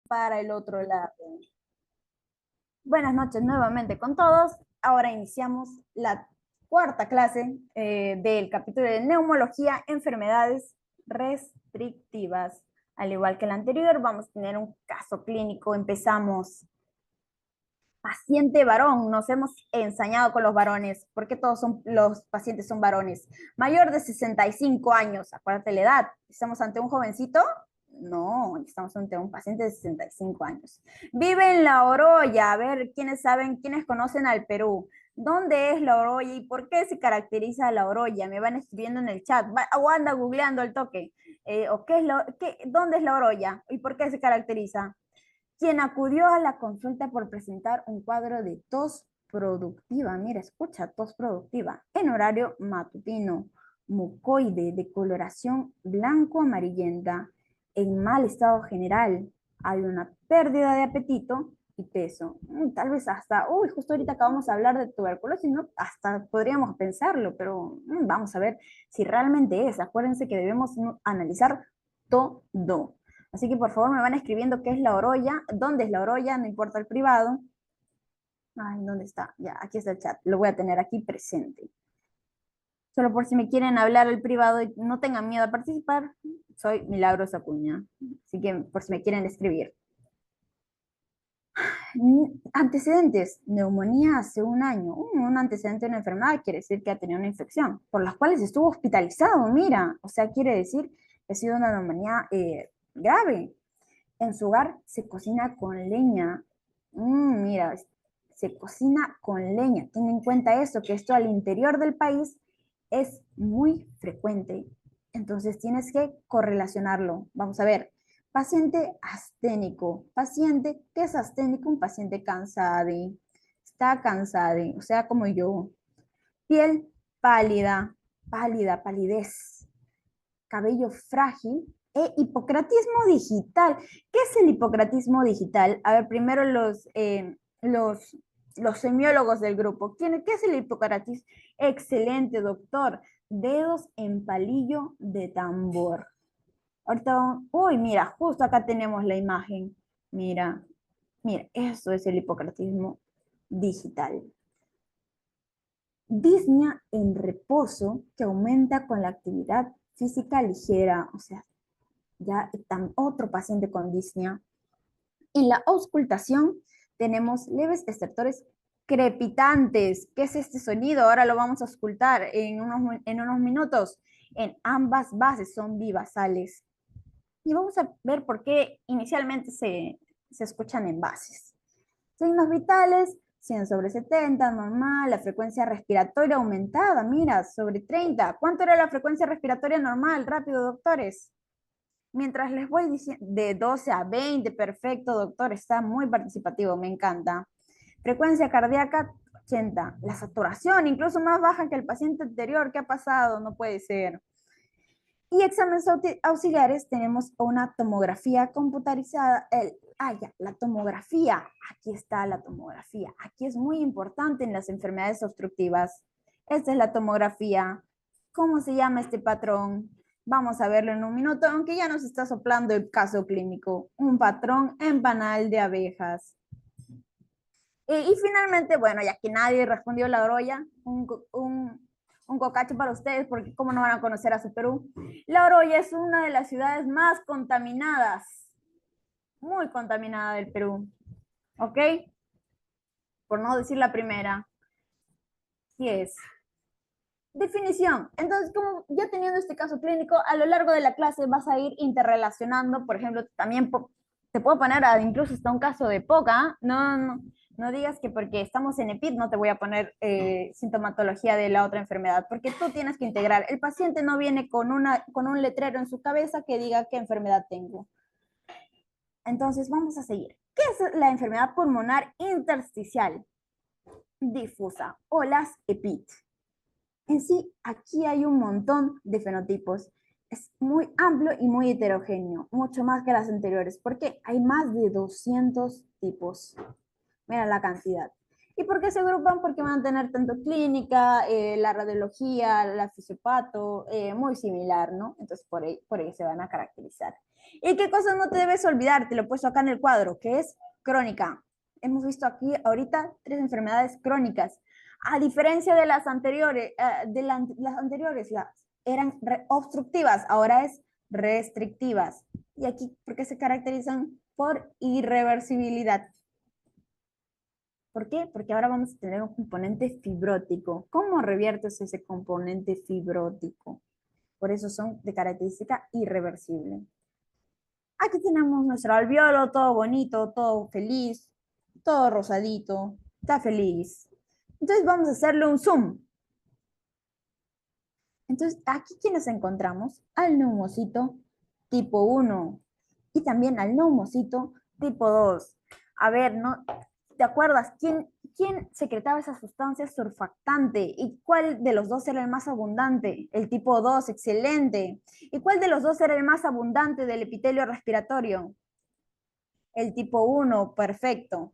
para el otro lado. Buenas noches nuevamente con todos. Ahora iniciamos la cuarta clase del capítulo de neumología, enfermedades restrictivas. Al igual que el anterior, vamos a tener un caso clínico. Empezamos. Paciente varón, nos hemos ensañado con los varones, porque todos los pacientes son varones. Mayor de 65 años, acuérdate la edad. ¿Estamos ante un jovencito? No, estamos ante un paciente de 65 años. Vive en La Oroya. A ver, ¿quiénes saben, quiénes conocen al Perú? ¿Dónde es La Oroya y por qué se caracteriza La Oroya? Me van escribiendo en el chat. O anda googleando el toque. ¿O qué es dónde es La Oroya y por qué se caracteriza? Quien acudió a la consulta por presentar un cuadro de tos productiva, mira, escucha, tos productiva, en horario matutino, mucoide, de coloración blanco-amarillenta, en mal estado general, hay una pérdida de apetito y peso. Tal vez hasta, uy, justo ahorita acabamos de hablar de tuberculosis, ¿no? Hasta podríamos pensarlo, pero vamos a ver si realmente es. Acuérdense que debemos analizar todo. Así que por favor me van escribiendo qué es la orolla, dónde es la orolla, no importa el privado. Ay, ¿dónde está? Ya, aquí está el chat. Lo voy a tener aquí presente. Solo por si me quieren hablar el privado y no tengan miedo a participar, soy Milagros Acuña. Así que por si me quieren escribir. Antecedentes, neumonía hace un año. Un antecedente de una enfermedad quiere decir que ha tenido una infección, por las cuales estuvo hospitalizado, mira. O sea, quiere decir que ha sido una neumonía grave. En su hogar se cocina con leña. Mira, se cocina con leña. Ten en cuenta eso, que esto al interior del país es muy frecuente. Entonces tienes que correlacionarlo. Vamos a ver. Paciente asténico. Paciente que es asténico, un paciente cansado. Está cansado, o sea, como yo. Piel pálida, pálida, palidez, cabello frágil e hipocratismo digital. ¿Qué es el hipocratismo digital? A ver, primero los semiólogos del grupo. ¿Qué es el hipocratismo? Excelente, doctor. Dedos en palillo de tambor. Ahorita, uy, mira, justo acá tenemos la imagen. Mira, mira, eso es el hipocratismo digital. Disnea en reposo que aumenta con la actividad física ligera, o sea, ya otro paciente con disnea. En la auscultación tenemos leves estertores crepitantes. ¿Qué es este sonido? Ahora lo vamos a auscultar en unos minutos. En ambas bases son bivasales. Y vamos a ver por qué inicialmente se escuchan en bases. Signos vitales, 100 sobre 70, normal, la frecuencia respiratoria aumentada, mira, sobre 30. ¿Cuánto era la frecuencia respiratoria normal? Rápido, doctores. Mientras les voy diciendo de 12 a 20, perfecto, doctor, está muy participativo, me encanta. Frecuencia cardíaca 80. La saturación, incluso más baja que el paciente anterior, ¿qué ha pasado? No puede ser. Y exámenes auxiliares tenemos una tomografía computarizada. Ya, la tomografía. Aquí está la tomografía. Aquí es muy importante en las enfermedades obstructivas. Esta es la tomografía. ¿Cómo se llama este patrón? Vamos a verlo en un minuto, aunque ya nos está soplando el caso clínico. Un patrón en panal de abejas. Y finalmente, bueno, ya que nadie respondió la Oroya, un cocacho para ustedes, porque cómo no van a conocer a su Perú. La Oroya es una de las ciudades más contaminadas, muy contaminada del Perú, ¿ok? Por no decir la primera. Sí es. Definición. Entonces, como ya teniendo este caso clínico, a lo largo de la clase vas a ir interrelacionando, por ejemplo, también te puedo poner incluso hasta un caso de POCA, no digas que porque estamos en EPID no te voy a poner sintomatología de la otra enfermedad, porque tú tienes que integrar. El paciente no viene con un letrero en su cabeza que diga qué enfermedad tengo. Entonces, vamos a seguir. ¿Qué es la enfermedad pulmonar intersticial difusa o las EPID? En sí, aquí hay un montón de fenotipos. Es muy amplio y muy heterogéneo, mucho más que las anteriores, porque hay más de 200 tipos. Mira la cantidad. ¿Y por qué se agrupan? Porque van a tener tanto clínica, la radiología, la fisiopato, muy similar, ¿no? Entonces, por ahí se van a caracterizar. ¿Y qué cosa no te debes olvidar? Te lo he puesto acá en el cuadro, que es crónica. Hemos visto aquí ahorita 3 enfermedades crónicas. A diferencia de las anteriores, las anteriores eran obstructivas, ahora es restrictivas. Y aquí, ¿por qué se caracterizan? Por irreversibilidad. ¿Por qué? Porque ahora vamos a tener un componente fibrótico. ¿Cómo reviertes ese componente fibrótico? Por eso son de característica irreversible. Aquí tenemos nuestro alveolo, todo bonito, todo feliz, todo rosadito, está feliz. Entonces vamos a hacerle un zoom. Entonces aquí que nos encontramos al neumocito tipo 1 y también al neumocito tipo 2. A ver, ¿no? ¿Te acuerdas quién secretaba esa sustancia surfactante? ¿Y cuál de los dos era el más abundante? El tipo 2, excelente. ¿Y cuál de los dos era el más abundante del epitelio respiratorio? El tipo 1, perfecto.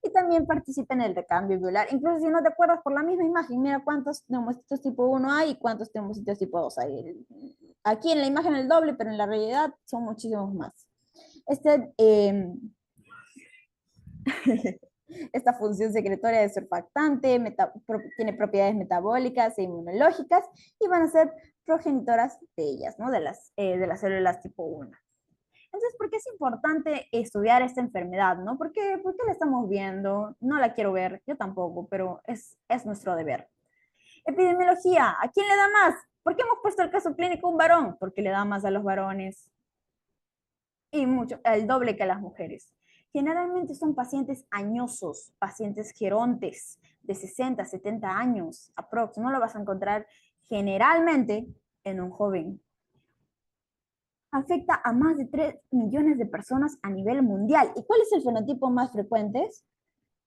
Y también participa en el recambio alveolar. Incluso si no te acuerdas por la misma imagen, mira cuántos neumocitos tipo 1 hay y cuántos neumocitos tipo 2 hay. Aquí en la imagen el doble, pero en la realidad son muchísimos más. Este, esta función secretoria de surfactante tiene propiedades metabólicas e inmunológicas y van a ser progenitoras de ellas, ¿no? De las células tipo 1. Entonces, ¿por qué es importante estudiar esta enfermedad, no? ¿Por qué la estamos viendo? No la quiero ver, yo tampoco, pero es nuestro deber. Epidemiología, ¿a quién le da más? ¿Por qué hemos puesto el caso clínico un varón? Porque le da más a los varones y mucho, el doble que a las mujeres. Generalmente son pacientes añosos, pacientes gerontes de 60, 70 años, aprox. No lo vas a encontrar generalmente en un joven. Afecta a más de 3 millones de personas a nivel mundial. ¿Y cuál es el fenotipo más frecuente?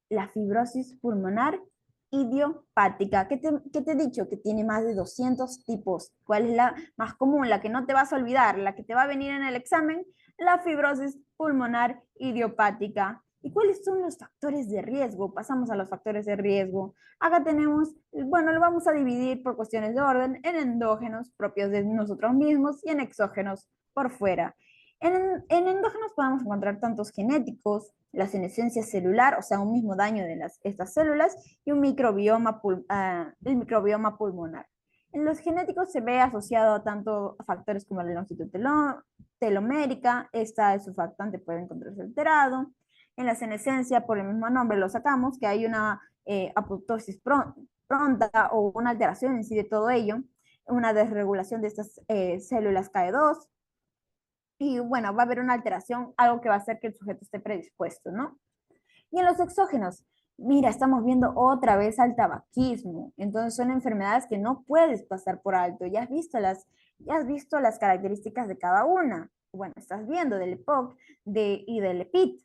La fibrosis pulmonar idiopática. ¿Qué te he dicho? Que tiene más de 200 tipos. ¿Cuál es la más común? La que no te vas a olvidar, la que te va a venir en el examen, la fibrosis pulmonar idiopática. ¿Y cuáles son los factores de riesgo? Pasamos a los factores de riesgo. Acá tenemos, bueno, lo vamos a dividir por cuestiones de orden en endógenos propios de nosotros mismos y en exógenos por fuera. En endógenos podemos encontrar tantos genéticos, la senescencia celular, o sea, un mismo daño de estas células, y el microbioma pulmonar. En los genéticos se ve asociado a tanto factores como la longitud telomérica, esta surfactante puede encontrarse alterado. En la senescencia, por el mismo nombre lo sacamos, que hay una apoptosis pronta o una alteración en sí de todo ello, una desregulación de estas células KE2, y bueno, va a haber una alteración, algo que va a hacer que el sujeto esté predispuesto, ¿no? Y en los exógenos, mira, estamos viendo otra vez al tabaquismo. Entonces son enfermedades que no puedes pasar por alto. Ya has visto las características de cada una. Bueno, estás viendo del EPOC y del EPIT.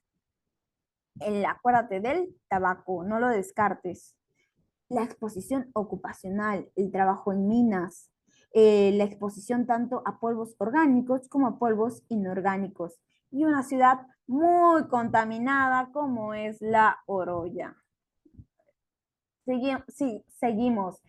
Acuérdate del tabaco, no lo descartes. La exposición ocupacional, el trabajo en minas, la exposición tanto a polvos orgánicos como a polvos inorgánicos, y una ciudad muy contaminada como es La Oroya. Sí, seguimos.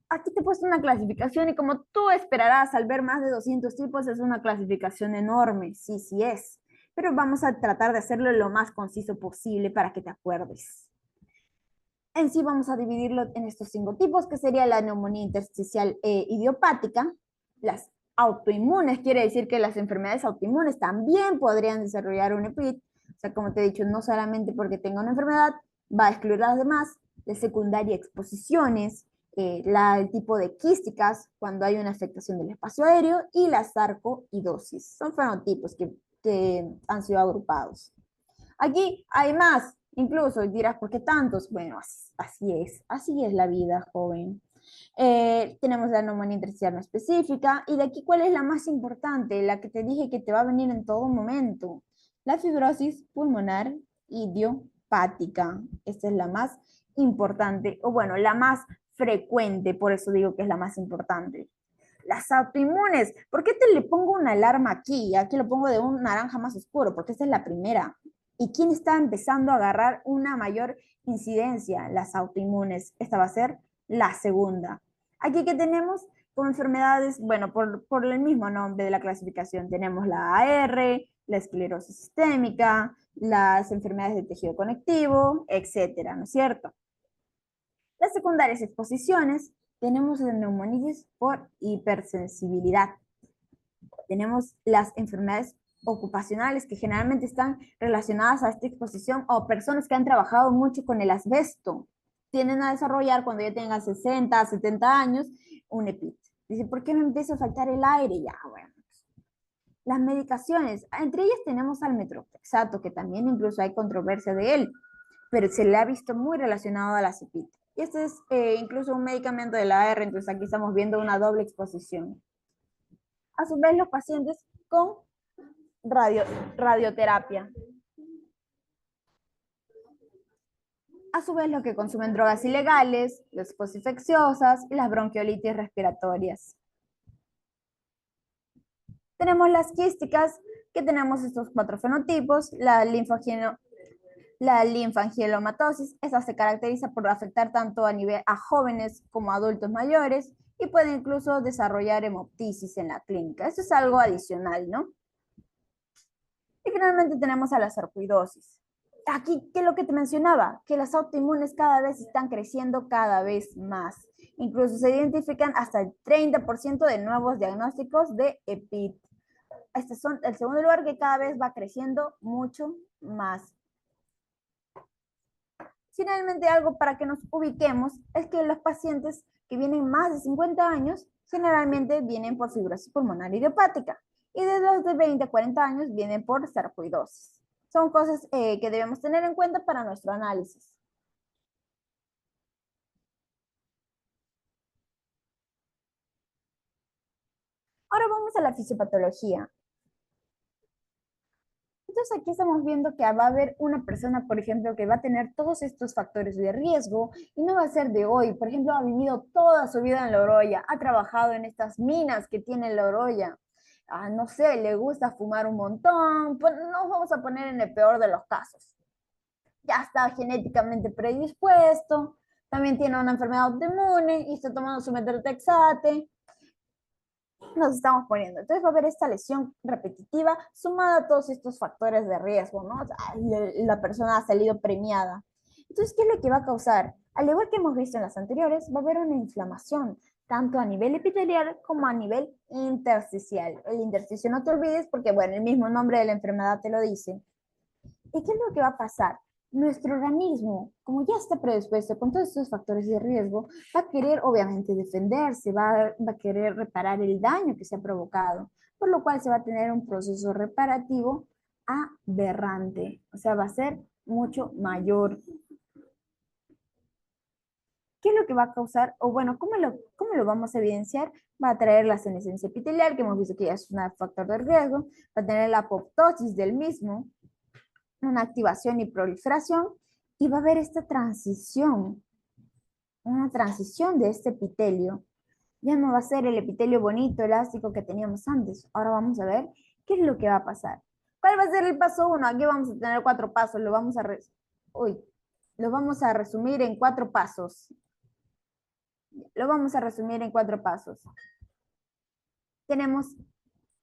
Aquí te he puesto una clasificación y como tú esperarás al ver más de 200 tipos, es una clasificación enorme, sí, sí es, pero vamos a tratar de hacerlo lo más conciso posible para que te acuerdes. En sí vamos a dividirlo en estos 5 tipos, que sería la neumonía intersticial idiopática, las autoinmunes, quiere decir que las enfermedades autoinmunes también podrían desarrollar un EPIT, o sea, como te he dicho, no solamente porque tenga una enfermedad, va a excluir las demás, de secundaria exposiciones, el tipo de quísticas, cuando hay una afectación del espacio aéreo, y la sarcoidosis. Son fenotipos que han sido agrupados. Aquí hay más, incluso dirás, ¿por qué tantos? Bueno, así es la vida, joven. Tenemos la neumonía intersticial no específica, y de aquí, ¿cuál es la más importante? La que te dije que te va a venir en todo momento. La fibrosis pulmonar idiopática. Esta es la más importante, o bueno, la más frecuente, por eso digo que es la más importante. Las autoinmunes, ¿por qué te le pongo una alarma aquí? Aquí lo pongo de un naranja más oscuro, porque esta es la primera. ¿Y quién está empezando a agarrar una mayor incidencia? Las autoinmunes. Esta va a ser la segunda. Aquí que tenemos Como enfermedades, bueno, por el mismo nombre de la clasificación, tenemos la AR, la esclerosis sistémica, las enfermedades de tejido conectivo, etcétera, ¿no es cierto? Las secundarias exposiciones, tenemos la neumonitis por hipersensibilidad. Tenemos las enfermedades ocupacionales que generalmente están relacionadas a esta exposición o personas que han trabajado mucho con el asbesto. Tienden a desarrollar cuando ya tengan 60, 70 años un EPIT. Dice, ¿por qué me empieza a faltar el aire? Ya, bueno. Las medicaciones, entre ellas tenemos al metrexato, que también incluso hay controversia de él, pero se le ha visto muy relacionado a la CEPIT. Y este es incluso un medicamento de la AR, entonces aquí estamos viendo una doble exposición. A su vez, los pacientes con radioterapia. A su vez, los que consumen drogas ilegales, las posinfecciosas y las bronquiolitis respiratorias. Tenemos las quísticas, que tenemos estos 4 fenotipos, la linfangiomatosis. Esta se caracteriza por afectar tanto a nivel a jóvenes como a adultos mayores y puede incluso desarrollar hemoptisis en la clínica. Eso es algo adicional, ¿no? Y finalmente tenemos a la sarcoidosis. Aquí, ¿qué es lo que te mencionaba? Que las autoinmunes cada vez están creciendo cada vez más. Incluso se identifican hasta el 30% de nuevos diagnósticos de EPIT. Este es el segundo lugar que cada vez va creciendo mucho más. Finalmente, algo para que nos ubiquemos es que los pacientes que vienen más de 50 años generalmente vienen por fibrosis pulmonar idiopática y de los de 20 a 40 años vienen por sarcoidosis. Son cosas que debemos tener en cuenta para nuestro análisis. Ahora vamos a la fisiopatología. Entonces aquí estamos viendo que va a haber una persona, por ejemplo, que va a tener todos estos factores de riesgo y no va a ser de hoy. Por ejemplo, ha vivido toda su vida en La Oroya, ha trabajado en estas minas que tiene La Oroya. No sé, le gusta fumar un montón, pues nos vamos a poner en el peor de los casos. Ya está genéticamente predispuesto, también tiene una enfermedad autoinmune y está tomando su metrotexate, nos estamos poniendo. Entonces va a haber esta lesión repetitiva sumada a todos estos factores de riesgo, ¿no? O sea, la persona ha salido premiada. Entonces, ¿qué es lo que va a causar? Al igual que hemos visto en las anteriores, va a haber una inflamación, tanto a nivel epitelial como a nivel intersticial. El intersticio no te olvides porque, bueno, el mismo nombre de la enfermedad te lo dice. ¿Y qué es lo que va a pasar? Nuestro organismo, como ya está predispuesto con todos estos factores de riesgo, va a querer obviamente defenderse, va a querer reparar el daño que se ha provocado, por lo cual se va a tener un proceso reparativo aberrante, o sea, va a ser mucho mayor. ¿Qué es lo que va a causar? O bueno, ¿cómo lo vamos a evidenciar? Va a traer la senescencia epitelial, que hemos visto que ya es un factor de riesgo, va a tener la apoptosis del mismo, una activación y proliferación, y va a haber esta transición, una transición de este epitelio. Ya no va a ser el epitelio bonito, elástico que teníamos antes. Ahora vamos a ver qué es lo que va a pasar. ¿Cuál va a ser el paso 1? Aquí vamos a tener 4 pasos. Lo vamos a resumir en 4 pasos. Lo vamos a resumir en 4 pasos. Tenemos,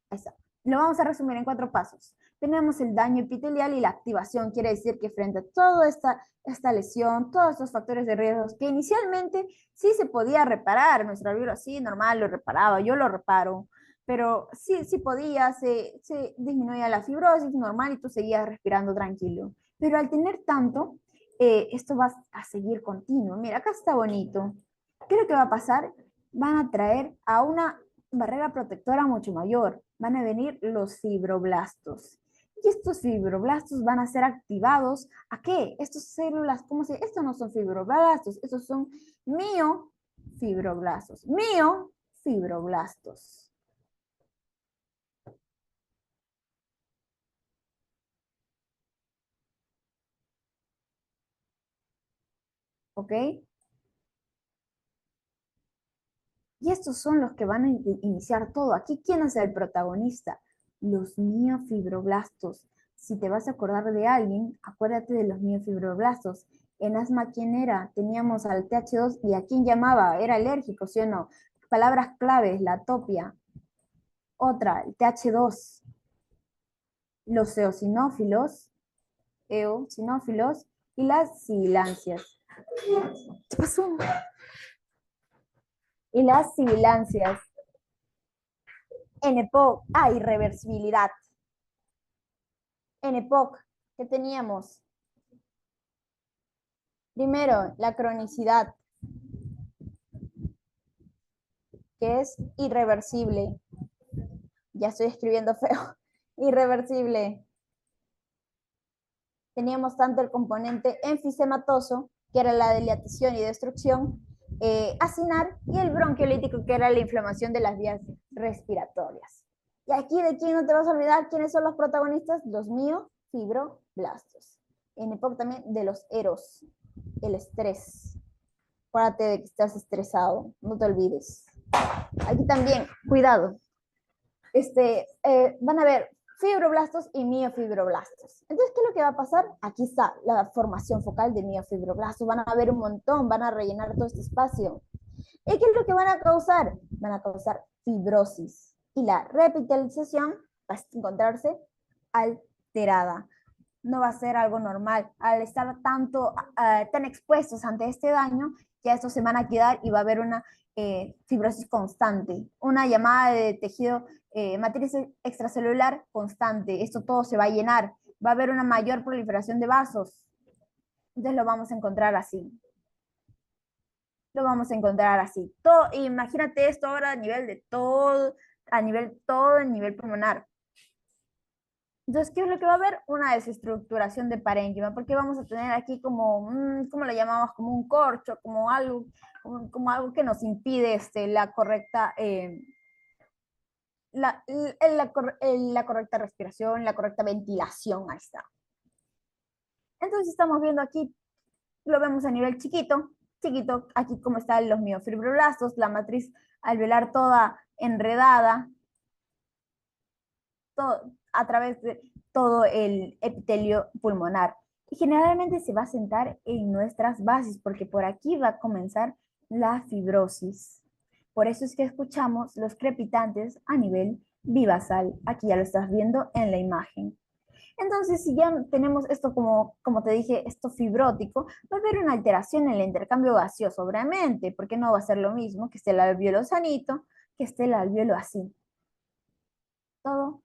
esa. Lo vamos a resumir en 4 pasos. Tenemos el daño epitelial y la activación. Quiere decir que frente a toda esta lesión, todos estos factores de riesgo que inicialmente sí se podía reparar, nuestro alveolo sí, normal, lo reparaba, yo lo reparo, pero sí podía, se disminuía la fibrosis normal y tú seguías respirando tranquilo. Pero al tener tanto, esto va a seguir continuo. Mira, acá está bonito. ¿Qué es lo que va a pasar? Van a traer a una barrera protectora mucho mayor. Van a venir los fibroblastos. Y estos fibroblastos van a ser activados. ¿A qué? Estas células, ¿cómo se? Estos no son fibroblastos, estos son miofibroblastos. Miofibroblastos. ¿Ok? Y estos son los que van a iniciar todo. Aquí, ¿quién es el protagonista? Los miofibroblastos. Si te vas a acordar de alguien, acuérdate de los miofibroblastos. En asma, ¿quién era? Teníamos al TH2 y ¿a quién llamaba? Era alérgico, ¿sí o no? Palabras claves, la atopia. Otra, el TH2. Los eosinófilos y las sibilancias. ¿Qué pasó? Y las sibilancias. En EPOC, irreversibilidad. En EPOC, ¿qué teníamos? Primero, la cronicidad, que es irreversible. Ya estoy escribiendo feo. Irreversible. Teníamos tanto el componente enfisematoso, que era la dilatación y destrucción, acinar, y el bronquiolítico, que era la inflamación de las vías respiratorias. Y aquí de quién no te vas a olvidar, quiénes son los protagonistas, los miofibroblastos. En época también de los eros, el estrés. Acuérdate de que estás estresado, no te olvides. Aquí también, cuidado, van a ver fibroblastos y miofibroblastos. Entonces, ¿qué es lo que va a pasar? Aquí está la formación focal de miofibroblastos. Van a ver un montón, van a rellenar todo este espacio. ¿Y qué es lo que van a causar? Van a causar fibrosis. Y la revitalización va a encontrarse alterada. No va a ser algo normal. Al estar tan expuestos ante este daño, ya estos se van a quedar y va a haber una fibrosis constante, una llamada de tejido, matriz extracelular constante. Esto todo se va a llenar. Va a haber una mayor proliferación de vasos. Entonces lo vamos a encontrar así. Lo vamos a encontrar así. Todo, imagínate esto ahora a nivel de todo, a nivel pulmonar. Entonces, ¿qué es lo que va a haber? Una desestructuración de parénquima, porque vamos a tener aquí como, ¿cómo lo llamamos? Como un corcho, como algo que nos impide la correcta, la correcta respiración, la correcta ventilación. Ahí está. Entonces estamos viendo aquí, lo vemos a nivel chiquito, aquí como están los miofibroblastos, la matriz alveolar toda enredada, a través de todo el epitelio pulmonar. Y generalmente se va a sentar en nuestras bases, porque por aquí va a comenzar la fibrosis. Por eso es que escuchamos los crepitantes a nivel vivasal. Aquí ya lo estás viendo en la imagen. Entonces, si ya tenemos esto como te dije, esto fibrótico, va a haber una alteración en el intercambio gaseoso, obviamente, porque no va a ser lo mismo que esté el alveolo sanito, que esté el alveolo así. Todo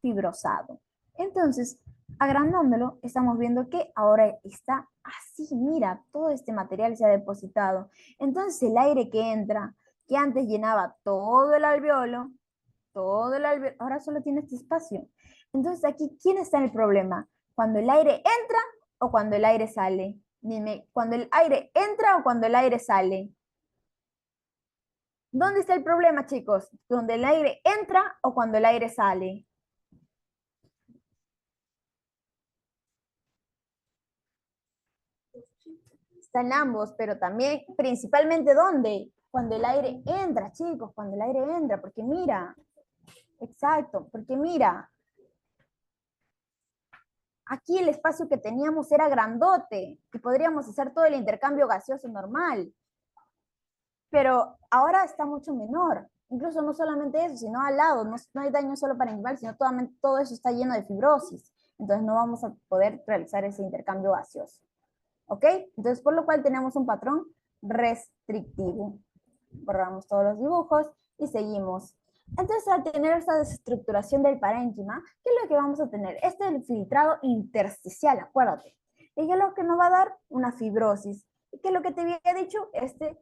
fibrosado. Entonces, agrandándolo, estamos viendo que ahora está así, mira, todo este material se ha depositado. Entonces, el aire que entra, que antes llenaba ahora solo tiene este espacio. Entonces, aquí, ¿quién está en el problema? ¿Cuando el aire entra o cuando el aire sale? Dime, ¿cuando el aire entra o cuando el aire sale? ¿Dónde está el problema, chicos? ¿Cuando el aire entra o cuando el aire sale? Están ambos, pero también, principalmente, ¿dónde? Cuando el aire entra, chicos, cuando el aire entra, porque mira, exacto, porque mira, aquí el espacio que teníamos era grandote y podríamos hacer todo el intercambio gaseoso normal, pero ahora está mucho menor. Incluso no solamente eso, sino al lado, no hay daño solo para parenquimal, sino todo eso está lleno de fibrosis. Entonces no vamos a poder realizar ese intercambio gaseoso. ¿Ok? Entonces, por lo cual tenemos un patrón restrictivo. Borramos todos los dibujos y seguimos. Entonces, al tener esta desestructuración del parénquima, ¿qué es lo que vamos a tener? Este es el filtrado intersticial, acuérdate. ¿Y qué es lo que nos va a dar? Una fibrosis. ¿Y qué es lo que te había dicho? Esta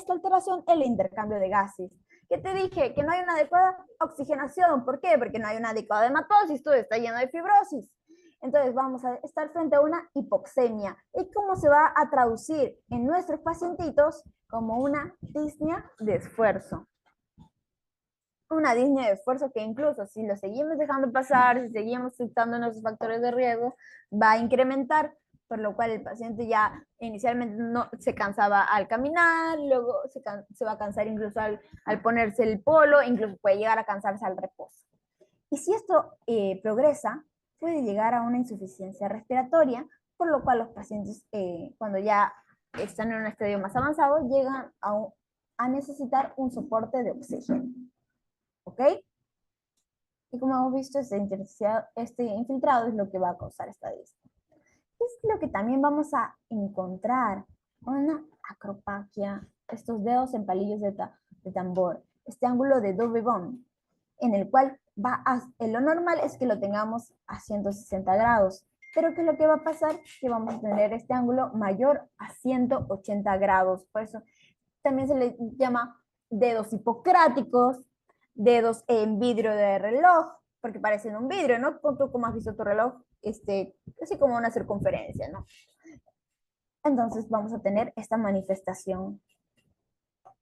alteración, el intercambio de gases. ¿Qué te dije? Que no hay una adecuada oxigenación. ¿Por qué? Porque no hay una adecuada hematosis, todo está lleno de fibrosis. Entonces vamos a estar frente a una hipoxemia. ¿Y cómo se va a traducir en nuestros pacientitos? Como una disnea de esfuerzo. Una disnea de esfuerzo que incluso si lo seguimos dejando pasar, si seguimos citando nuestros factores de riesgo, va a incrementar, por lo cual el paciente ya inicialmente no se cansaba al caminar, luego se va a cansar incluso al ponerse el polo, incluso puede llegar a cansarse al reposo. Y si esto progresa, puede llegar a una insuficiencia respiratoria, por lo cual los pacientes, cuando ya están en un estadio más avanzado, llegan a necesitar un soporte de oxígeno. ¿Ok? Y como hemos visto, este infiltrado es lo que va a causar esta disco. Es lo que también vamos a encontrar, una acropaquia, estos dedos en palillos de tambor, este ángulo de Dubé-Bond, en el cual lo normal es que lo tengamos a 160 grados, pero ¿qué es lo que va a pasar? Que vamos a tener este ángulo mayor a 180 grados, por eso también se le llama dedos hipocráticos, dedos en vidrio de reloj, porque parecen un vidrio, ¿no? Tú como has visto tu reloj, así como una circunferencia, ¿no? Entonces vamos a tener esta manifestación.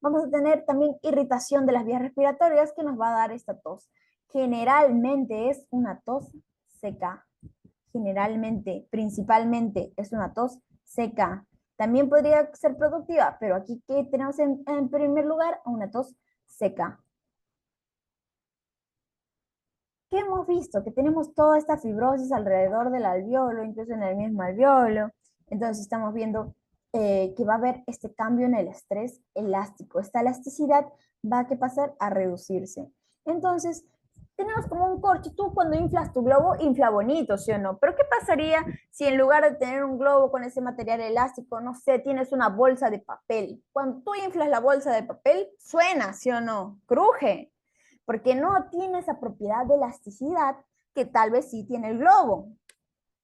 Vamos a tener también irritación de las vías respiratorias que nos va a dar esta tos. Generalmente es una tos seca. Generalmente, principalmente es una tos seca. También podría ser productiva, pero aquí ¿qué tenemos en primer lugar? Una tos seca. ¿Qué hemos visto? Que tenemos toda esta fibrosis alrededor del alveolo, incluso en el mismo alveolo. Entonces estamos viendo que va a haber este cambio en el estrés elástico. Esta elasticidad va a ¿qué pasar? A reducirse. Entonces, tenemos como un corcho. Tú cuando inflas tu globo, infla bonito, ¿sí o no? Pero ¿qué pasaría si en lugar de tener un globo con ese material elástico, no sé, tienes una bolsa de papel? Cuando tú inflas la bolsa de papel, suena, ¿sí o no? Cruje, porque no tiene esa propiedad de elasticidad que tal vez sí tiene el globo.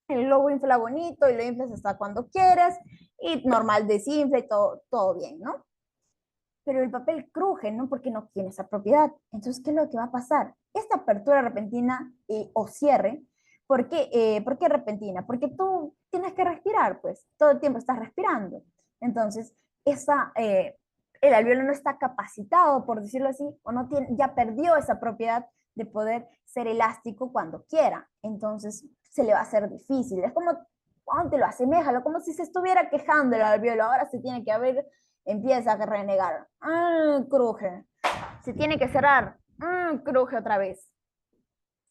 El globo infla bonito y lo inflas hasta cuando quieras y normal desinfla y todo bien, ¿no? Pero el papel cruje, ¿no? Porque no tiene esa propiedad. Entonces, ¿qué es lo que va a pasar? Esta apertura repentina o cierre, ¿por qué repentina? Porque tú tienes que respirar, pues, todo el tiempo estás respirando. Entonces, el alveolo no está capacitado, por decirlo así, o no tiene, ya perdió esa propiedad de poder ser elástico cuando quiera. Entonces, se le va a hacer difícil. Es como, cuando te lo aseméjalo, como si se estuviera quejando el alveolo, ahora se tiene que abrir, empieza a renegar. Cruje. Se tiene que cerrar. Cruje otra vez.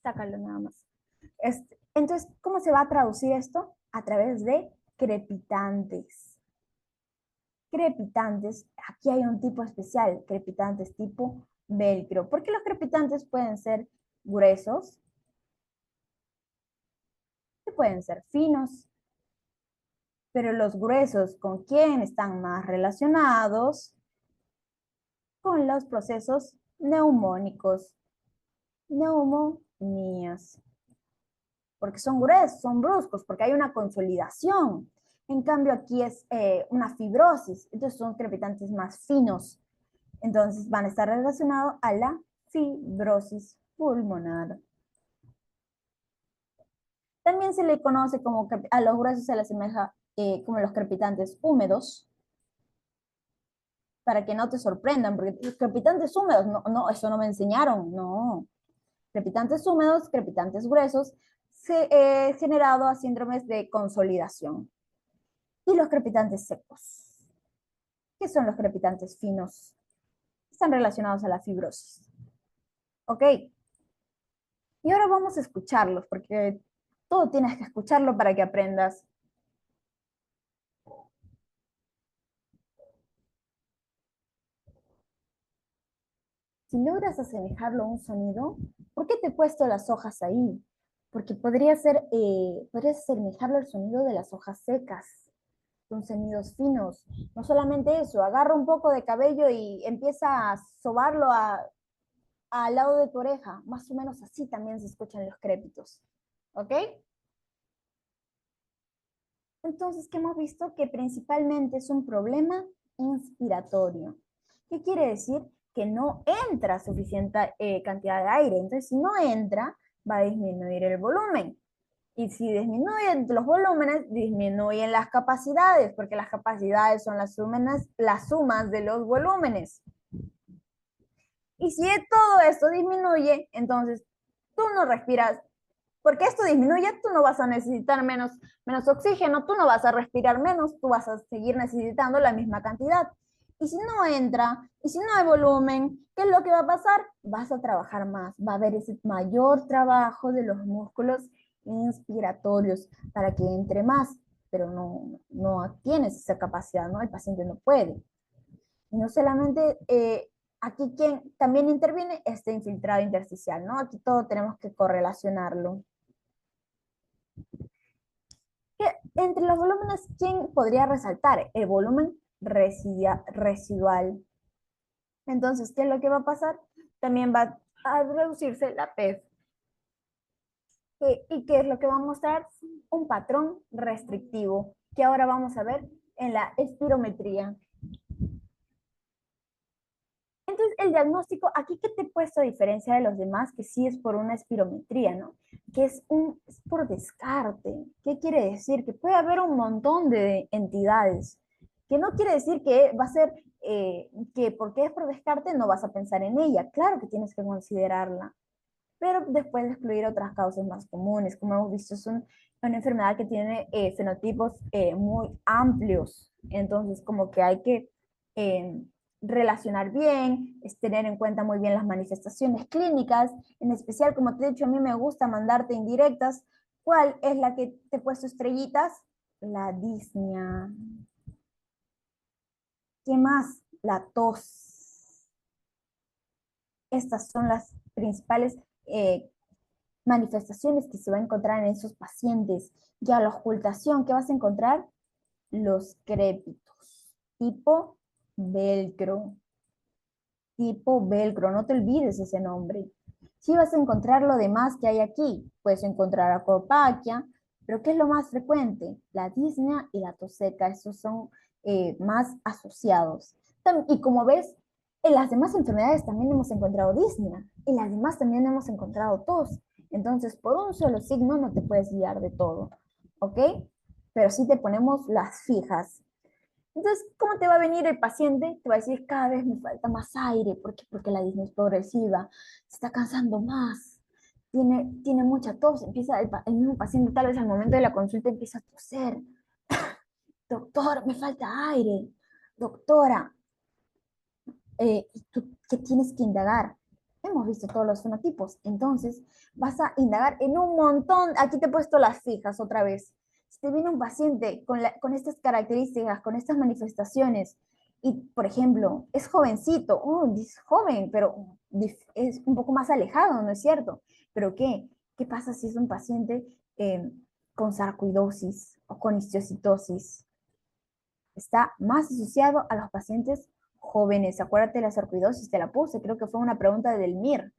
Sácalo nada más. Entonces, ¿cómo se va a traducir esto? A través de crepitantes. Crepitantes, aquí hay un tipo especial, crepitantes tipo velcro, porque los crepitantes pueden ser gruesos, pueden ser finos, pero los gruesos, ¿con quién están más relacionados? Con los procesos neumónicos, neumonías, porque son gruesos, son bruscos, porque hay una consolidación. En cambio, aquí es una fibrosis, entonces son crepitantes más finos. Entonces van a estar relacionados a la fibrosis pulmonar. También se le conoce como a los gruesos se le asemeja como los crepitantes húmedos, para que no te sorprendan, porque los crepitantes húmedos, no, no, eso no me enseñaron, no. Crepitantes húmedos, crepitantes gruesos, generado a síndromes de consolidación. Y los crepitantes secos. ¿Qué son los crepitantes finos? Están relacionados a la fibrosis. ¿Ok? Y ahora vamos a escucharlos, porque todo tienes que escucharlo para que aprendas. Si logras asemejarlo a un sonido, ¿por qué te he puesto las hojas ahí? Porque podrías asemejarlo al sonido de las hojas secas. Son sonidos finos. No solamente eso, agarra un poco de cabello y empieza a sobarlo al lado de tu oreja. Más o menos así también se escuchan los crépitos. ¿Ok? Entonces, ¿qué hemos visto? Que principalmente es un problema inspiratorio. ¿Qué quiere decir? Que no entra suficiente cantidad de aire. Entonces, si no entra, va a disminuir el volumen. Y si disminuyen los volúmenes, disminuyen las capacidades, porque las capacidades son las sumas de los volúmenes. Y si todo esto disminuye, entonces tú no respiras, porque esto disminuye, tú no vas a necesitar menos oxígeno, tú no vas a respirar menos, tú vas a seguir necesitando la misma cantidad. Y si no entra, y si no hay volumen, ¿qué es lo que va a pasar? Vas a trabajar más, va a haber ese mayor trabajo de los músculos inspiratorios para que entre más, pero no tienes esa capacidad, ¿no? El paciente no puede. Y no solamente aquí quien también interviene este infiltrado intersticial, ¿no? Aquí todo tenemos que correlacionarlo. Entre los volúmenes, ¿quién podría resaltar? El volumen residual. Entonces, ¿qué es lo que va a pasar? También va a reducirse la PEF. ¿Y qué es lo que va a mostrar? Un patrón restrictivo, que ahora vamos a ver en la espirometría. Entonces, el diagnóstico, aquí que te he puesto a diferencia de los demás, que sí es por una espirometría, ¿no? Que es por descarte. ¿Qué quiere decir? Que puede haber un montón de entidades, que no quiere decir que va a ser, que porque es por descarte no vas a pensar en ella. Claro que tienes que considerarla, pero después de excluir otras causas más comunes, como hemos visto, es una enfermedad que tiene fenotipos muy amplios, entonces como que hay que eh, relacionar bien, es tener en cuenta muy bien las manifestaciones clínicas, en especial, como te he dicho, a mí me gusta mandarte indirectas. ¿Cuál es la que te he puesto estrellitas? La disnea. ¿Qué más? La tos. Estas son las principales manifestaciones que se va a encontrar en esos pacientes. Ya la ocultación, ¿qué vas a encontrar? Los crépitos, tipo velcro, no te olvides ese nombre. Si vas a encontrar lo demás que hay aquí, puedes encontrar acopaquia, pero ¿qué es lo más frecuente? La disnea y la tos seca, esos son más asociados. Y como ves, en las demás enfermedades también hemos encontrado disnea, en las demás también hemos encontrado tos. Entonces, por un solo signo no te puedes guiar de todo, ¿ok? Pero sí te ponemos las fijas. Entonces, ¿cómo te va a venir el paciente? Te va a decir, cada vez me falta más aire. ¿Por qué? Porque la disnea es progresiva, se está cansando más, tiene mucha tos, empieza el mismo paciente tal vez al momento de la consulta empieza a toser. Doctor, me falta aire. Doctora, ¿y tú qué tienes que indagar? Hemos visto todos los fenotipos, entonces vas a indagar en un montón. Aquí te he puesto las fijas otra vez. Si te viene un paciente con estas características, con estas manifestaciones, y por ejemplo, es jovencito, es joven, pero es un poco más alejado, ¿no es cierto? ¿Pero qué? ¿Qué pasa si es un paciente con sarcoidosis o con histiocytosis? Está más asociado a los pacientes jóvenes. Acuérdate de la sarcoidosis, te la puse, creo que fue una pregunta del MIR.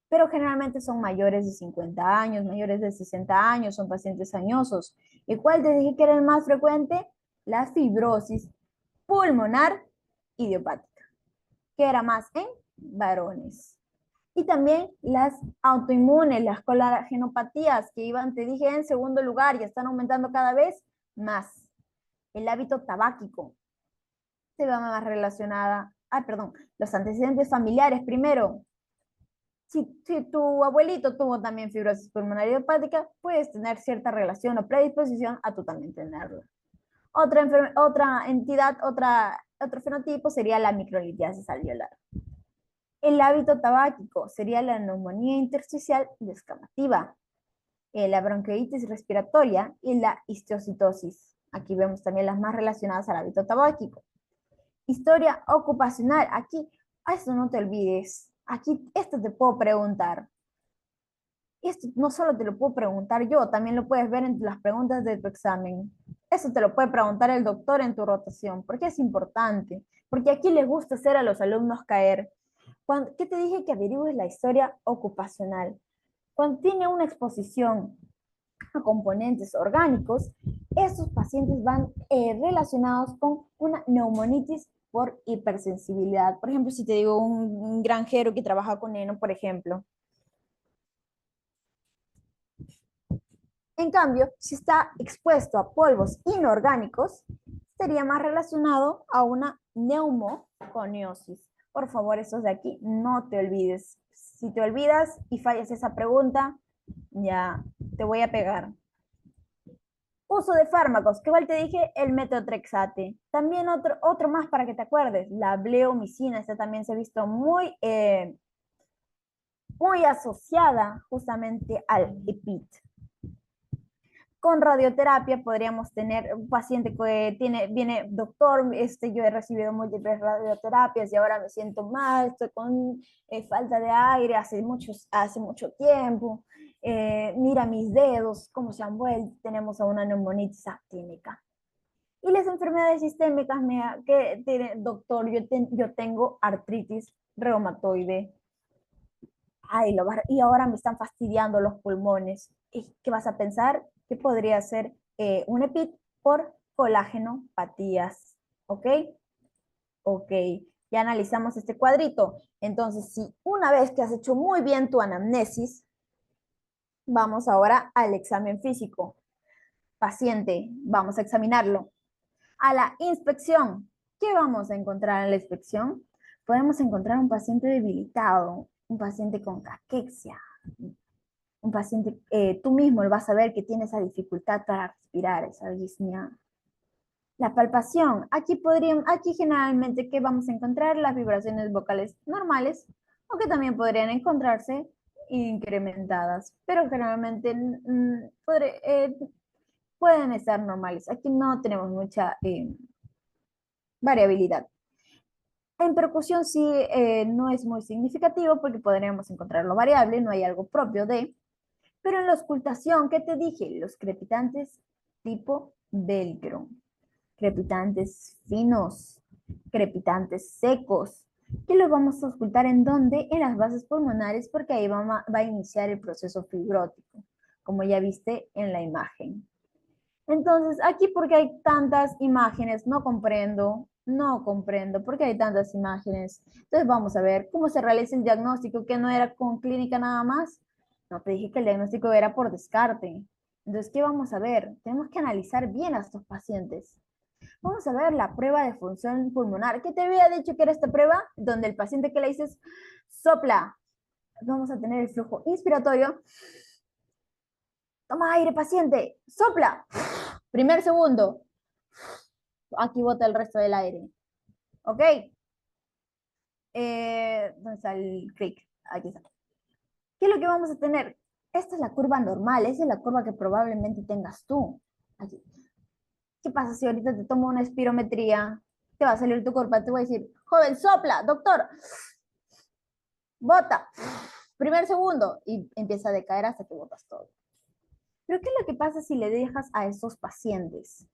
Pero generalmente son mayores de 50 años, mayores de 60 años, son pacientes añosos. ¿Y cuál te dije que era el más frecuente? La fibrosis pulmonar idiopática, que era más en varones. Y también las autoinmunes, las colagenopatías, que iban, te dije, en segundo lugar y están aumentando cada vez más. El hábito tabáquico se va más relacionada, perdón, los antecedentes familiares primero. Si tu abuelito tuvo también fibrosis pulmonar idiopática, puedes tener cierta relación o predisposición a tú también tenerlo. Otra entidad, otro fenotipo sería la microlitiasis alveolar. El hábito tabáquico sería la neumonía intersticial descamativa, la bronquiolitis respiratoria y la histiocytosis. Aquí vemos también las más relacionadas al hábito tabáquico. Historia ocupacional. Aquí, a eso no te olvides. Aquí, esto te puedo preguntar. Esto no solo te lo puedo preguntar yo, también lo puedes ver en las preguntas de tu examen. Eso te lo puede preguntar el doctor en tu rotación, porque es importante. Porque aquí les gusta hacer a los alumnos caer. ¿Qué te dije que averigües la historia ocupacional? Cuando tiene una exposición a componentes orgánicos, estos pacientes van relacionados con una neumonitis por hipersensibilidad. Por ejemplo, si te digo un granjero que trabaja con heno, por ejemplo. En cambio, si está expuesto a polvos inorgánicos, sería más relacionado a una neumoconiosis. Por favor, esos de aquí, no te olvides. Si te olvidas y fallas esa pregunta, ya te voy a pegar. Uso de fármacos, que igual te dije el metotrexate. También otro más para que te acuerdes, la bleomicina, esta también se ha visto muy asociada justamente al EPIT. Con radioterapia podríamos tener un paciente que viene, doctor, yo he recibido múltiples radioterapias y ahora me siento mal, estoy con falta de aire hace mucho tiempo, mira mis dedos, cómo se han vuelto, tenemos a una neumonitis actínica. Y las enfermedades sistémicas, mira, que tiene, doctor, yo tengo artritis reumatoide. Ay, y ahora me están fastidiando los pulmones. ¿Y qué vas a pensar? Que podría ser un EPIT por colágenopatías. ¿Ok? Ok, ya analizamos este cuadrito. Entonces, si una vez que has hecho muy bien tu anamnesis, vamos ahora al examen físico. Paciente, vamos a examinarlo. A la inspección, ¿qué vamos a encontrar en la inspección? Podemos encontrar un paciente debilitado, un paciente con caquexia, un paciente, tú mismo vas a ver que tiene esa dificultad para respirar, esa disnea. La palpación, aquí generalmente, ¿qué vamos a encontrar? Las vibraciones vocales normales, o que también podrían encontrarse incrementadas, pero generalmente pueden estar normales. Aquí no tenemos mucha variabilidad. En percusión sí no es muy significativo porque podríamos encontrarlo variable, no hay algo propio de. Pero en la auscultación, ¿qué te dije? Los crepitantes tipo velcro, crepitantes finos, crepitantes secos, que los vamos a auscultar en dónde? En las bases pulmonares, porque ahí va a iniciar el proceso fibrótico, como ya viste en la imagen. Entonces, aquí porque hay tantas imágenes, no comprendo por qué hay tantas imágenes. Entonces, vamos a ver cómo se realiza el diagnóstico, que no era con clínica nada más. No te dije que el diagnóstico era por descarte. Entonces, ¿qué vamos a ver? Tenemos que analizar bien a estos pacientes. Vamos a ver la prueba de función pulmonar. ¿Qué te había dicho que era esta prueba? Donde el paciente que le dices, sopla. Vamos a tener el flujo inspiratorio. Toma aire, paciente. Sopla. Primer segundo. Aquí bota el resto del aire. ¿Ok? ¿Dónde está el clic? Aquí está. ¿Qué es lo que vamos a tener? Esta es la curva normal, esa es la curva que probablemente tengas tú. Aquí. ¿Qué pasa si ahorita te tomo una espirometría? Te va a salir tu curva, te voy a decir, joven, sopla, doctor, bota, primer segundo, y empieza a decaer hasta que botas todo. Pero ¿qué es lo que pasa si le dejas a esos pacientes?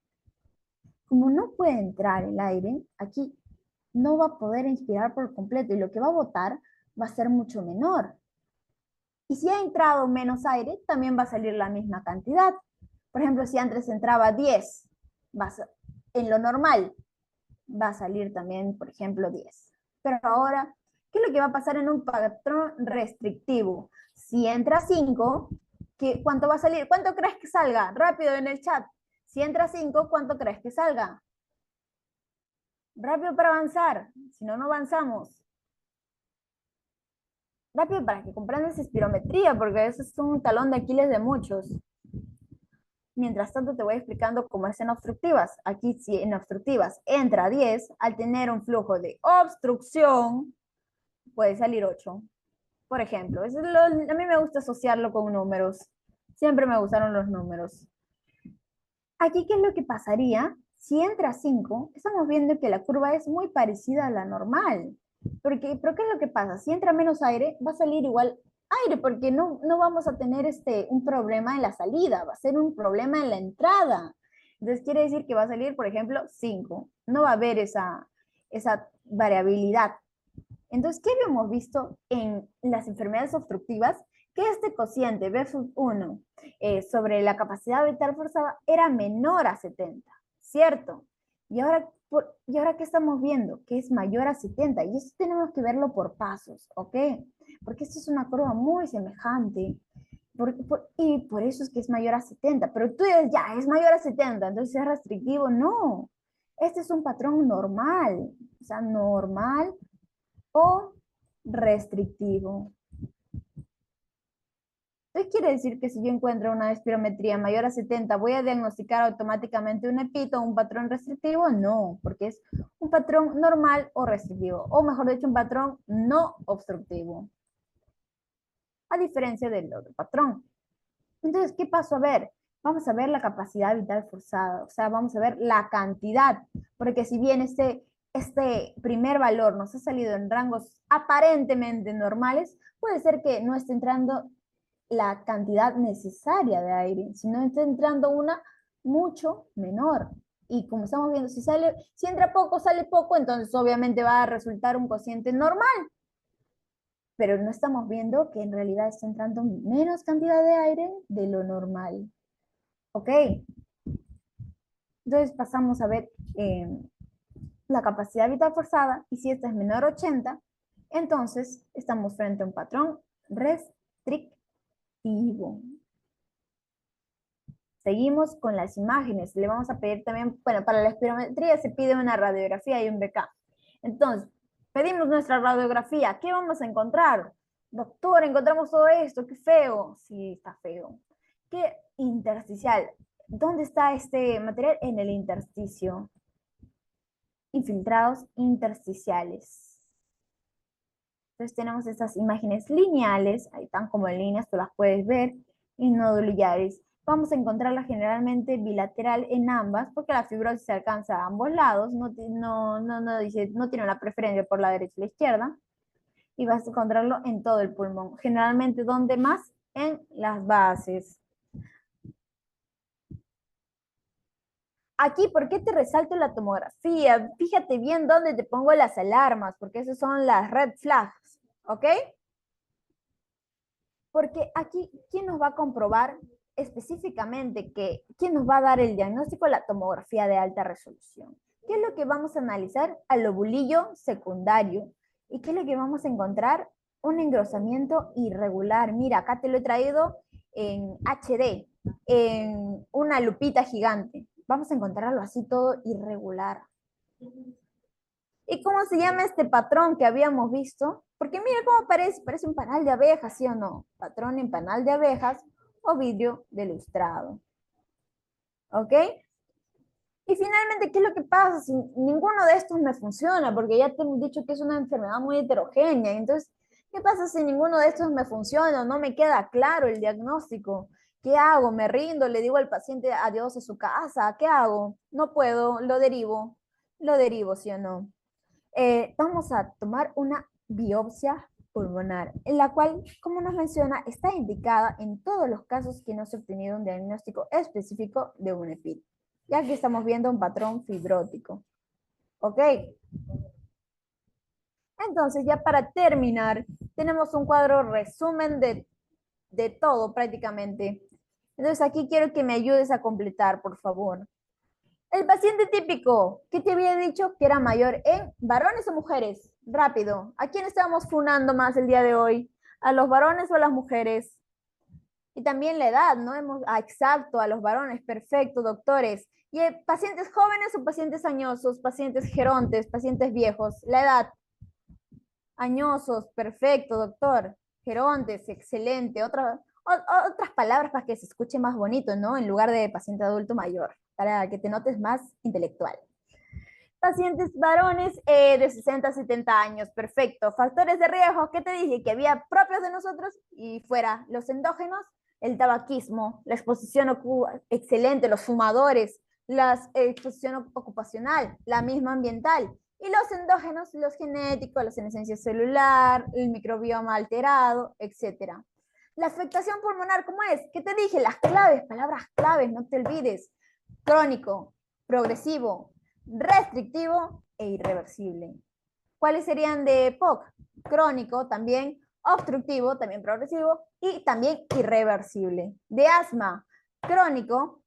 Como no puede entrar el aire, aquí no va a poder inspirar por completo y lo que va a botar va a ser mucho menor. Y si ha entrado menos aire, también va a salir la misma cantidad. Por ejemplo, si antes entraba 10, en lo normal va a salir también, por ejemplo, 10. Pero ahora, ¿qué es lo que va a pasar en un patrón restrictivo? Si entra 5, ¿cuánto va a salir? ¿Cuánto crees que salga? Rápido en el chat. Si entra 5, ¿cuánto crees que salga? Rápido para avanzar, si no, no avanzamos. Rápido para que comprendas espirometría, porque eso es un talón de Aquiles de muchos. Mientras tanto, te voy explicando cómo es en obstructivas. Aquí, si en obstructivas entra 10, al tener un flujo de obstrucción, puede salir 8. Por ejemplo, a mí me gusta asociarlo con números. Siempre me gustaron los números. Aquí, ¿qué es lo que pasaría? Si entra 5, estamos viendo que la curva es muy parecida a la normal. ¿Pero qué es lo que pasa? Si entra menos aire, va a salir igual aire, porque no vamos a tener un problema en la salida, va a ser un problema en la entrada. Entonces quiere decir que va a salir, por ejemplo, 5. No va a haber esa variabilidad. Entonces, ¿qué habíamos visto en las enfermedades obstructivas? Que este cociente B1 sobre la capacidad vital forzada era menor a 70, ¿cierto? ¿Y ahora qué estamos viendo? Que es mayor a 70. Y eso tenemos que verlo por pasos, ¿ok? Porque esto es una curva muy semejante. Y por eso es que es mayor a 70. Pero tú dices, ya, es mayor a 70, entonces es restrictivo. No, este es un patrón normal. O sea, normal o restrictivo. Entonces quiere decir que si yo encuentro una espirometría mayor a 70, ¿voy a diagnosticar automáticamente un EPIT o un patrón restrictivo? No, porque es un patrón normal o restrictivo, o mejor dicho, un patrón no obstructivo, a diferencia del otro patrón. Entonces, ¿qué pasó a ver? vamos a ver la capacidad vital forzada, o sea, vamos a ver la cantidad, porque si bien este primer valor nos ha salido en rangos aparentemente normales, puede ser que no esté entrando la cantidad necesaria de aire, sino está entrando una mucho menor. Y como estamos viendo, si entra poco, sale poco, entonces obviamente va a resultar un cociente normal, pero no estamos viendo que en realidad está entrando menos cantidad de aire de lo normal. ¿Ok? Entonces pasamos a ver la capacidad vital forzada, y si esta es menor a 80, entonces estamos frente a un patrón restrictivo. Seguimos con las imágenes. Le vamos a pedir también, bueno, para la espirometría se pide una radiografía y un BK. Entonces, pedimos nuestra radiografía. ¿Qué vamos a encontrar? Doctor, encontramos todo esto. Qué feo. Sí, está feo. ¿Qué intersticial? ¿Dónde está este material? En el intersticio. Infiltrados intersticiales. Entonces tenemos estas imágenes lineales, ahí están como en líneas, tú las puedes ver, y nodulares. Vamos a encontrarlas generalmente bilateral en ambas, porque la fibrosis se alcanza a ambos lados, no tiene una preferencia por la derecha o la izquierda, y vas a encontrarlo en todo el pulmón. Generalmente, ¿dónde más? En las bases. Aquí, ¿por qué te resalto la tomografía? Fíjate bien dónde te pongo las alarmas, porque esas son las red flags, ¿ok? Porque aquí, ¿quién nos va a comprobar específicamente quién nos va a dar el diagnóstico? La tomografía de alta resolución. ¿Qué es lo que vamos a analizar? Al lobulillo secundario. ¿Y qué es lo que vamos a encontrar? Un engrosamiento irregular. Mira, acá te lo he traído en HD, en una lupita gigante. Vamos a encontrarlo así todo irregular. ¿Y cómo se llama este patrón que habíamos visto? Porque mira cómo parece un panal de abejas, ¿sí o no? Patrón en panal de abejas o vidrio de lustrado. ¿Ok? Y finalmente, ¿qué es lo que pasa si ninguno de estos me funciona? Porque ya te hemos dicho que es una enfermedad muy heterogénea. Entonces, ¿qué pasa si ninguno de estos me funciona o no me queda claro el diagnóstico? ¿Qué hago? ¿Me rindo? ¿Le digo al paciente adiós a su casa? ¿Qué hago? No puedo, lo derivo. Lo derivo, ¿sí o no? Vamos a tomar una biopsia pulmonar, en la cual, como nos menciona, está indicada en todos los casos que no se ha obtenido un diagnóstico específico de un EPID, ya que estamos viendo un patrón fibrótico. ¿Ok? Entonces, ya para terminar, tenemos un cuadro resumen de todo prácticamente. Entonces, aquí quiero que me ayudes a completar, por favor. El paciente típico, ¿qué te había dicho que era mayor en varones o mujeres? Rápido. ¿A quién estamos funando más el día de hoy? ¿A los varones o a las mujeres? Y también la edad, ¿no? Exacto, a los varones, perfecto, doctores. ¿Y pacientes jóvenes o pacientes añosos, pacientes gerontes, pacientes viejos? La edad, añosos, perfecto, doctor. Gerontes, excelente. Otras palabras para que se escuche más bonito, ¿no? En lugar de paciente adulto mayor, para que te notes más intelectual. Pacientes varones de 60 a 70 años, perfecto. Factores de riesgo, ¿qué te dije? Que había propios de nosotros y fuera los endógenos, el tabaquismo, la exposición excelente, los fumadores, la exposición ocupacional, la misma ambiental. Y los endógenos, los genéticos, la senescencia celular, el microbioma alterado, etc. La afectación pulmonar, ¿cómo es? ¿Qué te dije? Las claves, palabras claves, no te olvides. Crónico, progresivo, restrictivo e irreversible. ¿Cuáles serían de POC? Crónico también, obstructivo también progresivo y también irreversible. De asma, crónico,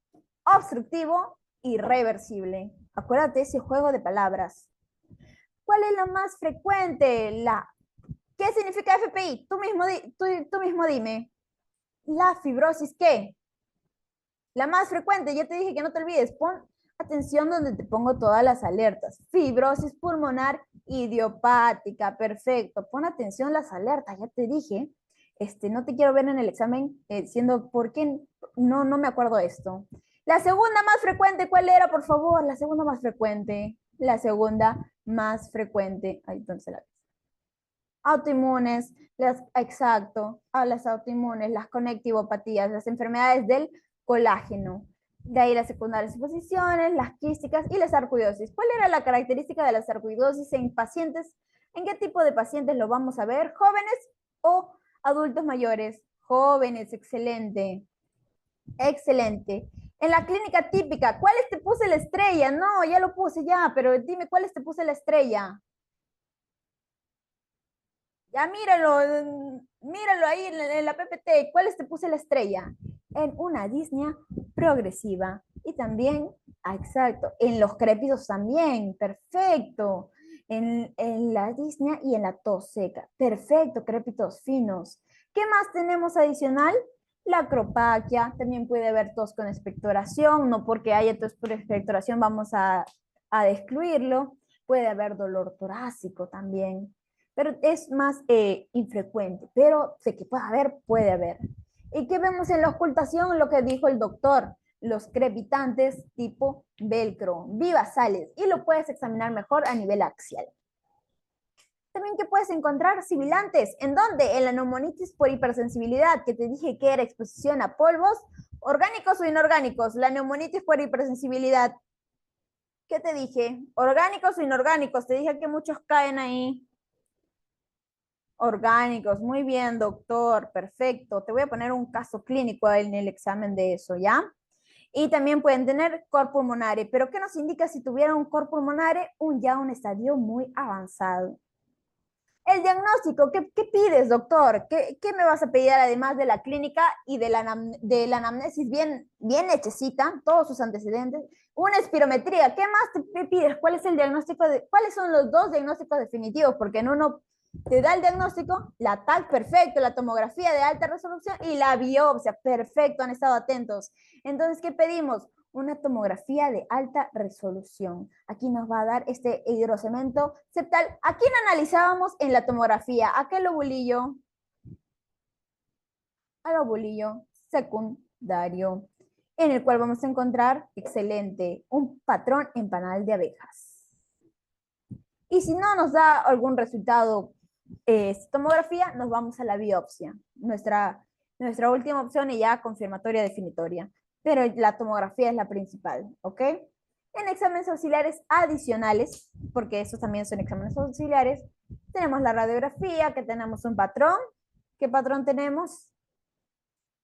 obstructivo, irreversible. Acuérdate ese juego de palabras. ¿Cuál es la más frecuente? ¿Qué significa FPI? Tú mismo dime. La fibrosis, ¿qué? La más frecuente, ya te dije que no te olvides, pon atención donde te pongo todas las alertas. Fibrosis pulmonar idiopática, perfecto. Pon atención las alertas, ya te dije. No te quiero ver en el examen diciendo por qué no me acuerdo esto. La segunda más frecuente, ¿cuál era, por favor? La segunda más frecuente. La segunda más frecuente. Ahí entonces la autoinmunes, exacto, a las autoinmunes, las conectivopatías, las enfermedades del colágeno. De ahí las secundarias exposiciones, las quísticas y la sarcoidosis. ¿Cuál era la característica de la sarcoidosis en pacientes? ¿En qué tipo de pacientes lo vamos a ver? ¿Jóvenes o adultos mayores? Jóvenes, excelente. Excelente. En la clínica típica, ¿cuáles te puse la estrella? No, ya lo puse ya, pero dime cuáles te puse la estrella. Ya míralo ahí en la PPT. ¿Cuáles te puse la estrella? En una disnea progresiva y también, exacto, en los crépidos también, perfecto. En la disnea y en la tos seca, perfecto, crépitos finos. ¿Qué más tenemos adicional? La acropaquia, también puede haber tos con expectoración, no porque haya tos por expectoración vamos a excluirlo. Puede haber dolor torácico también, pero es más infrecuente, pero sé que puede haber. ¿Y qué vemos en la ocultación? Lo que dijo el doctor, los crepitantes tipo velcro, vivasales, y lo puedes examinar mejor a nivel axial. También que puedes encontrar sibilantes. ¿En dónde? En la neumonitis por hipersensibilidad, que te dije que era exposición a polvos, orgánicos o inorgánicos. La neumonitis por hipersensibilidad. ¿Qué te dije? ¿Orgánicos o inorgánicos? Te dije que muchos caen ahí. Orgánicos, muy bien, doctor, perfecto. Te voy a poner un caso clínico en el examen de eso, ¿ya? Y también pueden tener cor pulmonare, pero ¿qué nos indica si tuviera un cor pulmonare? Ya un estadio muy avanzado. El diagnóstico, ¿qué pides, doctor? ¿Qué me vas a pedir además de la clínica y de la anamnesis bien hechecita, todos sus antecedentes? Una espirometría, ¿qué más te pides? ¿Cuál es el diagnóstico cuáles son los dos diagnósticos definitivos? Porque en uno te da el diagnóstico, la TAC, perfecto, la tomografía de alta resolución y la biopsia, perfecto, han estado atentos. Entonces, ¿qué pedimos? Una tomografía de alta resolución. Aquí nos va a dar este hidrocemento septal. ¿A quién analizábamos en la tomografía? ¿A qué lobulillo? Al lobulillo secundario, en el cual vamos a encontrar, excelente, un patrón en panal de abejas. Y si no nos da algún resultado tomografía, nos vamos a la biopsia, nuestra última opción y ya confirmatoria definitoria. Pero la tomografía es la principal, ¿ok? En exámenes auxiliares adicionales, porque esos también son exámenes auxiliares, tenemos la radiografía, que tenemos un patrón. ¿Qué patrón tenemos?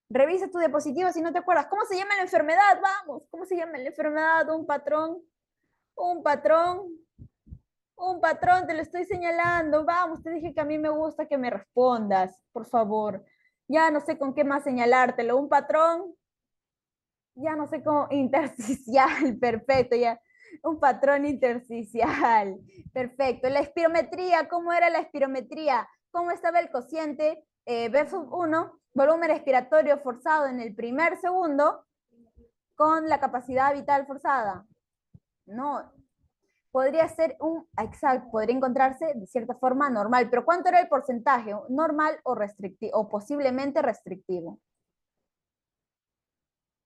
Revisa tu diapositiva si no te acuerdas. ¿Cómo se llama la enfermedad? Vamos, ¿cómo se llama la enfermedad? Un patrón, un patrón, un patrón, te lo estoy señalando. Vamos, te dije que a mí me gusta que me respondas, por favor. Ya no sé con qué más señalártelo. Un patrón, ya no sé cómo, intersticial, perfecto, ya. Un patrón intersticial, perfecto. La espirometría, ¿cómo era la espirometría? ¿Cómo estaba el cociente? B1, volumen respiratorio forzado en el primer segundo, con la capacidad vital forzada. No, podría ser exacto, podría encontrarse de cierta forma normal, pero ¿cuánto era el porcentaje? ¿Normal o restrictivo, o posiblemente restrictivo?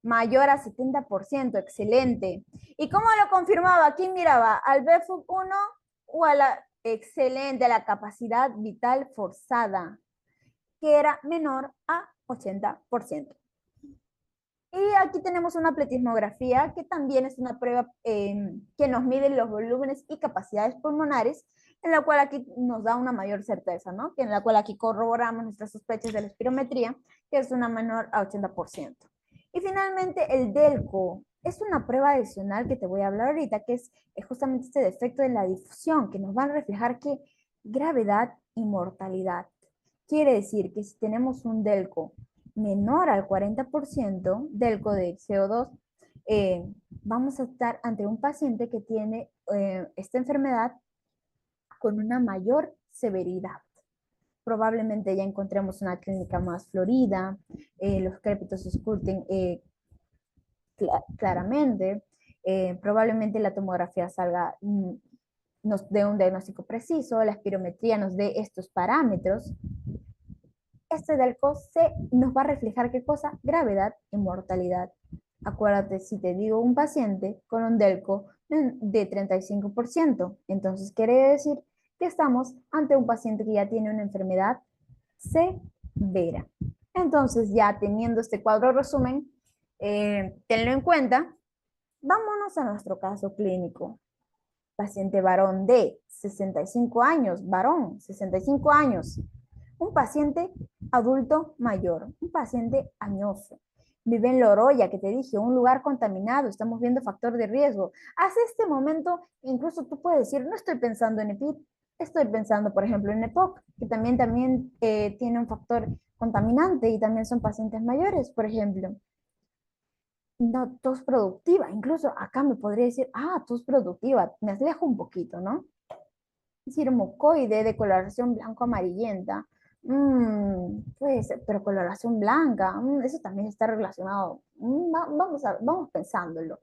Mayor a 70%, excelente. ¿Y cómo lo confirmaba? ¿Quién miraba? ¿Al BFUC1 o a la excelente, a la capacidad vital forzada, que era menor a 80%? Y aquí tenemos una pletismografía, que también es una prueba que nos mide los volúmenes y capacidades pulmonares, en la cual aquí nos da una mayor certeza, ¿no? Que en la cual aquí corroboramos nuestras sospechas de la espirometría, que es una menor a 80%. Y finalmente el DELCO es una prueba adicional que te voy a hablar ahorita, que es justamente este defecto de la difusión, que nos va a reflejar que gravedad y mortalidad. Quiere decir que si tenemos un DELCO menor al 40% del de CO2, vamos a estar ante un paciente que tiene esta enfermedad con una mayor severidad. Probablemente ya encontremos una clínica más florida, los crépitos oculten claramente, probablemente la tomografía salga, nos dé un diagnóstico preciso, la espirometría nos dé estos parámetros. Este delco nos va a reflejar qué cosa, gravedad y mortalidad. Acuérdate, si te digo un paciente con un delco de 35%, entonces quiere decir que estamos ante un paciente que ya tiene una enfermedad severa. Entonces, ya teniendo este cuadro resumen, Tenlo en cuenta. Vámonos a nuestro caso clínico. Paciente varón de 65 años, varón, 65 años. Un paciente adulto mayor, un paciente añoso. Vive en Loroya, que te dije, un lugar contaminado, estamos viendo factor de riesgo. Hasta este momento, incluso tú puedes decir, no estoy pensando en EPID, estoy pensando, por ejemplo, en EPOC, que también tiene un factor contaminante y también son pacientes mayores, por ejemplo. No, tos productiva. Incluso acá me podría decir, tos productiva. Me alejo un poquito, ¿no? Es decir, mucoide de coloración blanco-amarillenta. Puede ser, pero coloración blanca, eso también está relacionado. Vamos pensándolo.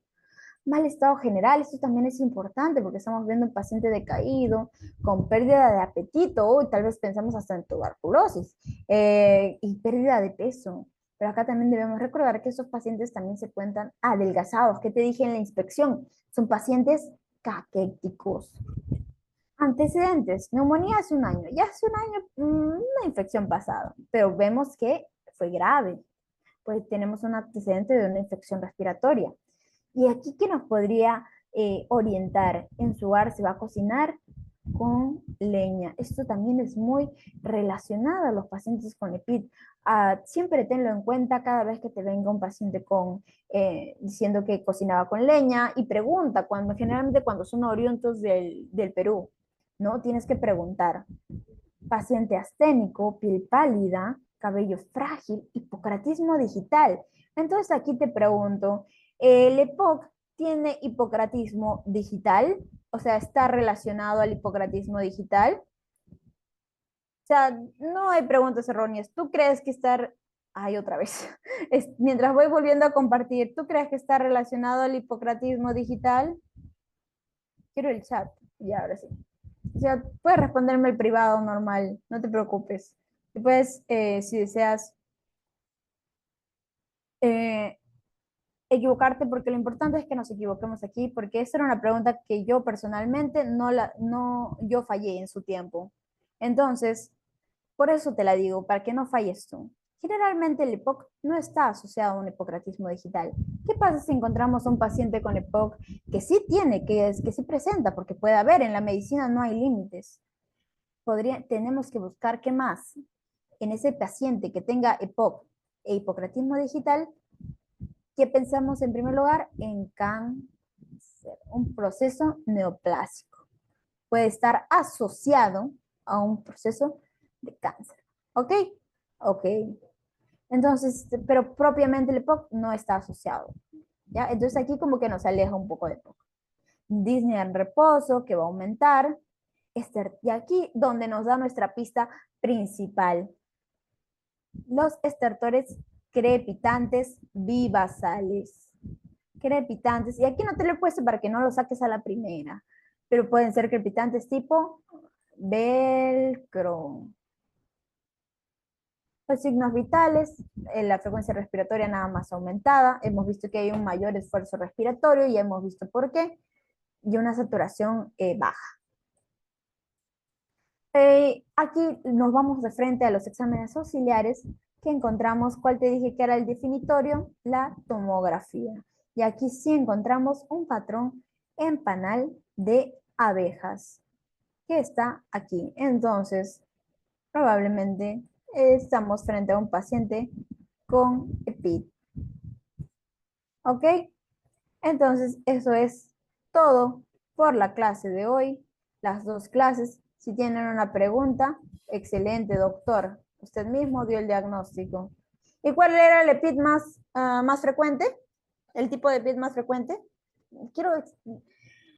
Mal estado general, esto también es importante porque estamos viendo un paciente decaído, con pérdida de apetito, o tal vez pensamos hasta en tuberculosis, y pérdida de peso. Pero acá también debemos recordar que esos pacientes también se cuentan adelgazados. ¿Qué te dije en la inspección? Son pacientes caquéticos. Antecedentes, neumonía hace un año. Ya hace un año, una infección pasada, pero vemos que fue grave. Pues tenemos un antecedente de una infección respiratoria. Y aquí, ¿qué nos podría orientar? En su hogar se va a cocinar con leña. Esto también es muy relacionado a los pacientes con EPID. Siempre tenlo en cuenta cada vez que te venga un paciente diciendo que cocinaba con leña y pregunta, generalmente cuando son oriundos del Perú, ¿no? Tienes que preguntar. Paciente asténico, piel pálida, cabello frágil, hipocratismo digital. Entonces aquí te pregunto, ¿el EPOC tiene hipocratismo digital? O sea, ¿está relacionado al hipocratismo digital? O sea, no hay preguntas erróneas. ¿Tú crees que estar... Ay, otra vez. Mientras voy volviendo a compartir, ¿tú crees que está relacionado al hipocratismo digital? Quiero el chat. Ya, ahora sí. O sea, puedes responderme el privado normal, no te preocupes. Después, si deseas eh, equivocarte, porque lo importante es que nos equivoquemos aquí, porque esa era una pregunta que yo personalmente yo fallé en su tiempo. Entonces, por eso te la digo, para que no falles tú. Generalmente el EPOC no está asociado a un hipocratismo digital. ¿Qué pasa si encontramos un paciente con EPOC que sí tiene, que sí presenta? Porque puede haber, en la medicina no hay límites. Tenemos que buscar qué más en ese paciente que tenga EPOC e hipocratismo digital, que pensamos en primer lugar en cáncer, un proceso neoplásico. Puede estar asociado a un proceso de cáncer. ¿Ok? Ok. Entonces, pero propiamente el EPOC no está asociado. ¿Ya? Entonces aquí como que nos aleja un poco de EPOC. Disney en reposo, que va a aumentar. Y aquí donde nos da nuestra pista principal. Los estertores crepitantes bivasales. Crepitantes, y aquí no te lo he puesto para que no lo saques a la primera, pero pueden ser crepitantes tipo velcro. Los signos vitales, la frecuencia respiratoria nada más aumentada, hemos visto que hay un mayor esfuerzo respiratorio, y hemos visto por qué, y una saturación baja. Aquí nos vamos de frente a los exámenes auxiliares que encontramos. ¿Cuál te dije que era el definitorio? La tomografía. Y aquí sí encontramos un patrón en panal de abejas que está aquí. Entonces, probablemente estamos frente a un paciente con EPID. ¿Ok? Entonces, eso es todo por la clase de hoy, las dos clases. Si tienen una pregunta, excelente, doctor. Usted mismo dio el diagnóstico. ¿Y cuál era el EPID más frecuente? ¿El tipo de EPID más frecuente? Quiero